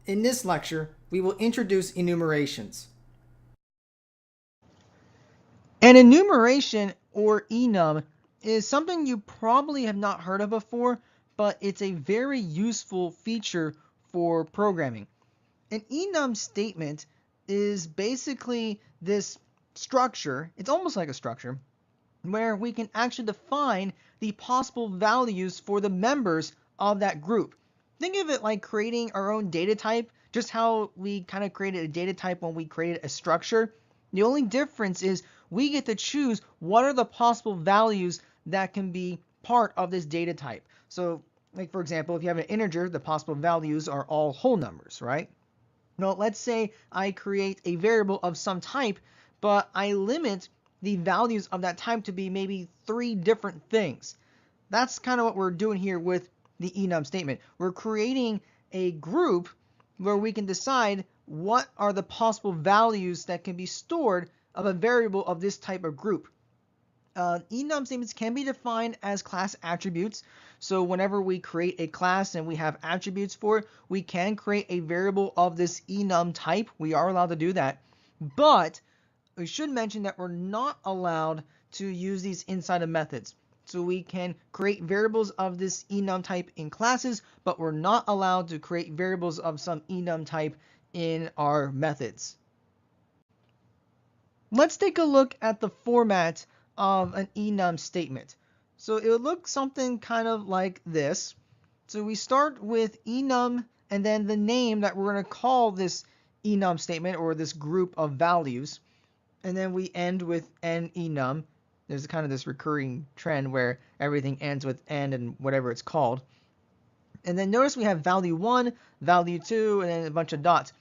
In this lecture, we will introduce enumerations. An enumeration, or enum, is something you probably have not heard of before, but it's a very useful feature for programming. An enum statement is basically this structure, it's almost like a structure, where we can actually define the possible values for the members of that group. Think of it like creating our own data type, just how we kind of created a data type when we created a structure. The only difference is we get to choose what are the possible values that can be part of this data type. So, like for example, if you have an integer, the possible values are all whole numbers, right? Now, let's say I create a variable of some type, but I limit the values of that type to be maybe 3 different things. That's kind of what we're doing here with the enum statement. We're creating a group where we can decide what are the possible values that can be stored of a variable of this type of group. Enum statements can be defined as class attributes. So whenever we create a class and we have attributes for it, we can create a variable of this enum type. We are allowed to do that. But we should mention that we're not allowed to use these inside of methods. So we can create variables of this enum type in classes, but we're not allowed to create variables of some enum type in our methods. Let's take a look at the format of an enum statement. So it would look something kind of like this. So we start with enum and then the name that we're going to call this enum statement or this group of values. And then we end with n enum. There's kind of this recurring trend where everything ends with n and whatever it's called. And then notice we have value 1, value 2, and then a bunch of dots.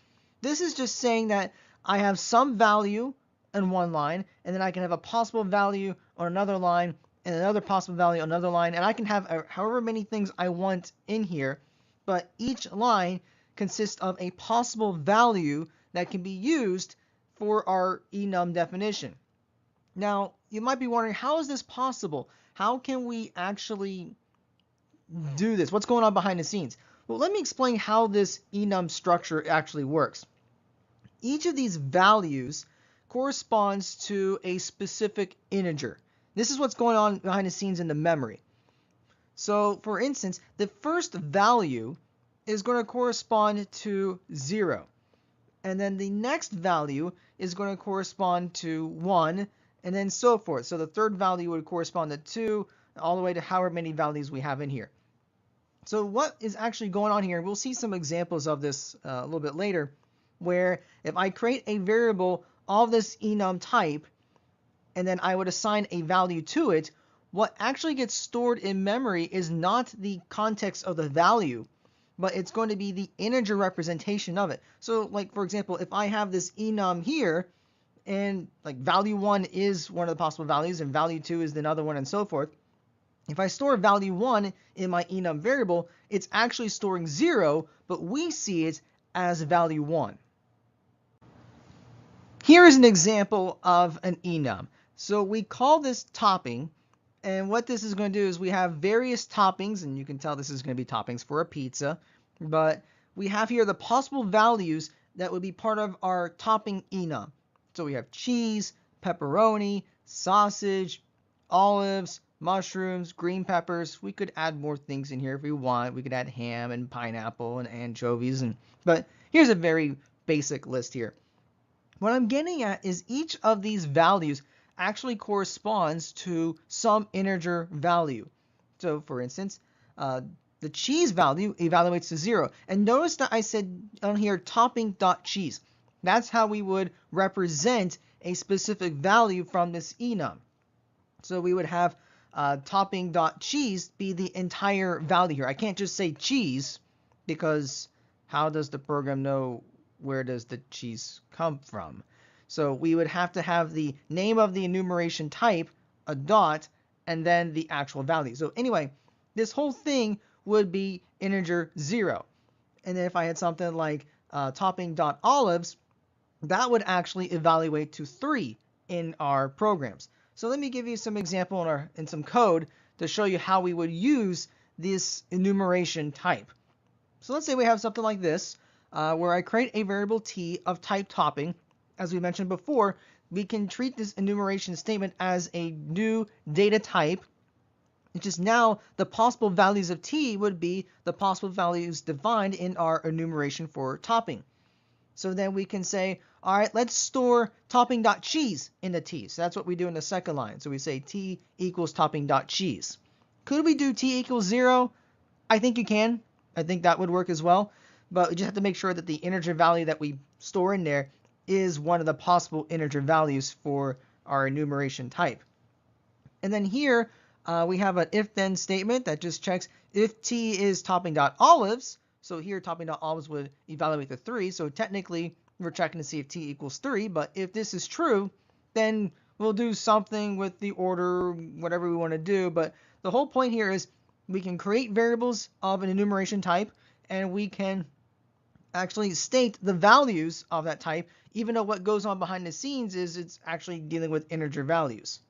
This is just saying that I have some value in one line, and then I can have a possible value on another line, and another possible value on another line, and I can have however many things I want in here, but each line consists of a possible value that can be used for our enum definition. Now, you might be wondering, how is this possible? How can we actually do this? What's going on behind the scenes? Well, let me explain how this enum structure actually works. Each of these values corresponds to a specific integer. This is what's going on behind the scenes in the memory. So, for instance, the first value is going to correspond to 0. And then the next value is going to correspond to 1, and then so forth. So the third value would correspond to 2, all the way to however many values we have in here. So what is actually going on here, we'll see some examples of this a little bit later, where if I create a variable of this enum type, and then I would assign a value to it, what actually gets stored in memory is not the context of the value, but it's going to be the integer representation of it. So like, for example, if I have this enum here, and like value 1 is one of the possible values, and value 2 is another one, and so forth. If I store value 1 in my enum variable, it's actually storing 0, but we see it as value 1. Here is an example of an enum. So we call this topping, and what this is going to do is we have various toppings, and you can tell this is going to be toppings for a pizza, but we have here the possible values that would be part of our topping enum. So we have cheese, pepperoni, sausage, olives, mushrooms, green peppers. We could add more things in here if we want. We could add ham and pineapple and anchovies, but here's a very basic list here. What I'm getting at is each of these values actually corresponds to some integer value. So for instance, the cheese value evaluates to 0. And notice that I said on here topping.cheese. That's how we would represent a specific value from this enum. So we would have topping.cheese be the entire value here. I can't just say cheese, because how does the program know where does the cheese come from? So we would have to have the name of the enumeration type, a dot, and then the actual value. So anyway, this whole thing would be integer 0. And then if I had something like topping.olives, that would actually evaluate to 3 in our programs. So let me give you some example in some code to show you how we would use this enumeration type. So let's say we have something like this. where I create a variable t of type topping. As we mentioned before, we can treat this enumeration statement as a new data type. It's just now the possible values of t would be the possible values defined in our enumeration for topping. So then we can say, all right, let's store topping.cheese in the t. So that's what we do in the second line. So we say t equals topping.cheese. Could we do t equals 0? I think you can. I think that would work as well. But we just have to make sure that the integer value that we store in there is one of the possible integer values for our enumeration type. And then here we have an if-then statement that just checks if t is topping.olives. So here topping.olives would evaluate the 3. So technically we're checking to see if t equals 3. But if this is true, then we'll do something with the order, whatever we want to do. But the whole point here is we can create variables of an enumeration type, and we can actually state the values of that type, even though what goes on behind the scenes is it's actually dealing with integer values.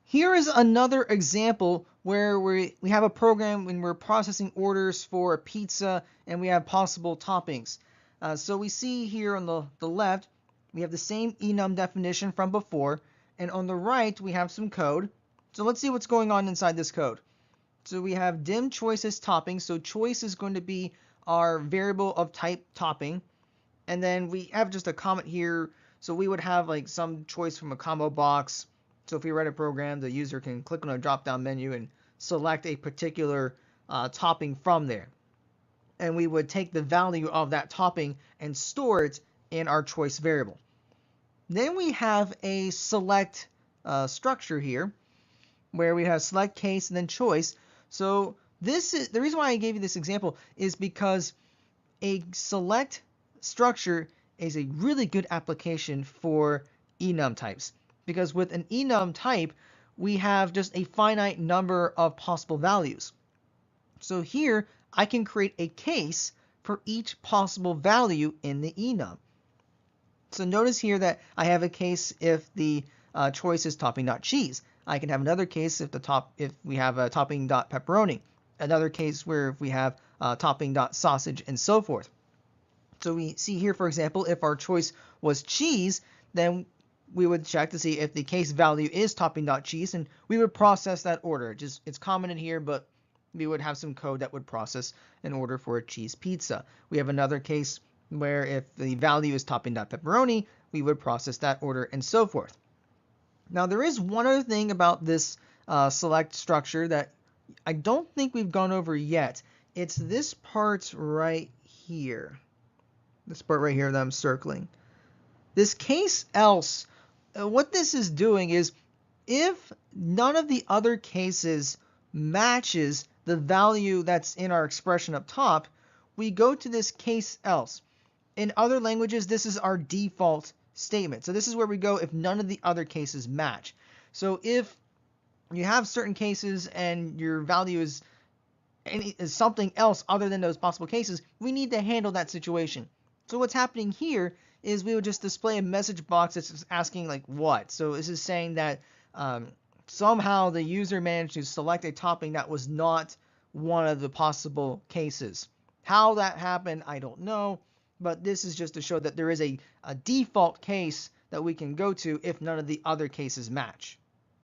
Here is another example where we have a program when we're processing orders for a pizza and we have possible toppings. So we see here on the left, we have the same enum definition from before, and on the right we have some code. So let's see what's going on inside this code. So we have dim choice as topping. So choice is going to be our variable of type topping. And then we have just a comment here. So we would have like some choice from a combo box. So if we write a program, the user can click on a drop-down menu and select a particular topping from there. And we would take the value of that topping and store it in our choice variable. Then we have a select structure here, where we have select case and then choice. So this is the reason why I gave you this example is because a select structure is a really good application for enum types. Because with an enum type, we have just a finite number of possible values. So here I can create a case for each possible value in the enum. So notice here that I have a case if the choice is topping.cheese. I can have another case if we have a topping.pepperoni. Another case where if we have topping.sausage and so forth. So we see here, for example, if our choice was cheese, then we would check to see if the case value is topping.cheese, and we would process that order. It's commented here, but we would have some code that would process an order for a cheese pizza. We have another case where if the value is topping.pepperoni, we would process that order and so forth. Now there is one other thing about this select structure that I don't think we've gone over yet. It's this part right here. This part right here that I'm circling. This case else, what this is doing is if none of the other cases matches the value that's in our expression up top, we go to this case else. In other languages, this is our default statement. So this is where we go if none of the other cases match. So if you have certain cases and your value is something else other than those possible cases, we need to handle that situation. So what's happening here is we would just display a message box that's asking like what. So this is saying that somehow the user managed to select a topping that was not one of the possible cases. How that happened, I don't know. But this is just to show that there is a default case that we can go to if none of the other cases match.